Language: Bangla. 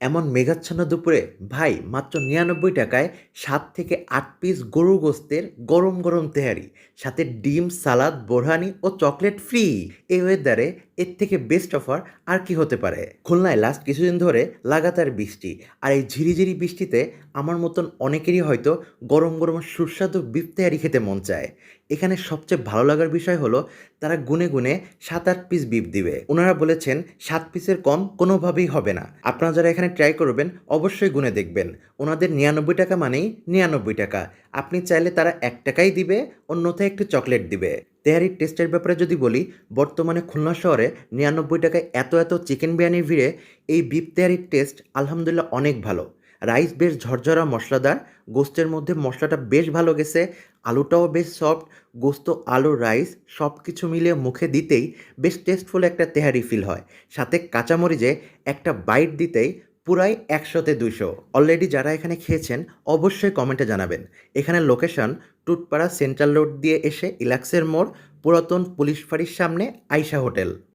এমন মেঘাচ্ছন্ন দুপুরে ভাই মাত্র ৯৯ টাকায় ৭ থেকে ৮ পিস গরুর গোস্তের গরম গরম তেহারি, সাথে ডিম, সালাদ, বোরহানি ও চকলেট ফ্রি। এই ওয়েদারে এর থেকে বেস্ট অফার আর কি হতে পারে? খুলনায় লাস্ট কিছুদিন ধরে লাগাতার বৃষ্টি, আর এই ঝিরিঝিরি বৃষ্টিতে আমার মতন অনেকেরই হয়তো গরম গরম সুস্বাদু বিফ তেহারি খেতে মন চায়। এখানে সবচেয়ে ভালো লাগার বিষয় হলো তারা গুনে গুনে ৭-৮ পিস বিফ দিবে। ওনারা বলেছেন ৭ পিসের কম কোনোভাবেই হবে না। আপনারা যারা এখানে ট্রাই করবেন অবশ্যই গুনে দেখবেন। ওনাদের ৯৯ টাকা মানেই ৯৯ টাকা। আপনি চাইলে তারা ১ টাকাই দিবে, অন্যথায় একটু চকলেট দিবে। তেহারির টেস্টের ব্যাপারে যদি বলি, বর্তমানে খুলনা শহরে ৯৯ টাকায় এত এত চিকেন বিরিয়ানির ভিড়ে এই বিফ তেহারির টেস্ট আলহামদুলিল্লাহ অনেক ভালো। রাইস বেশ ঝরঝরা মশলাদার, গোস্তের মধ্যে মশলাটা বেশ ভালো গেছে, আলুটাও বেশ সফট। গোস্ত, আলু, রাইস সব কিছু মিলিয়ে মুখে দিতেই বেশ টেস্টফুল একটা তেহারি ফিল হয়। সাথে কাঁচামরিচে একটা বাইট দিতেই পুরাই ১০০-তে ২০০। অলরেডি যারা এখানে খেয়েছেন অবশ্যই কমেন্টে জানাবেন। এখানে লোকেশন টুটপাড়া সেন্ট্রাল রোড দিয়ে এসে ইলাক্সের মোড়, পুরাতন পুলিশ ফাঁড়ির সামনে আয়শা হোটেল।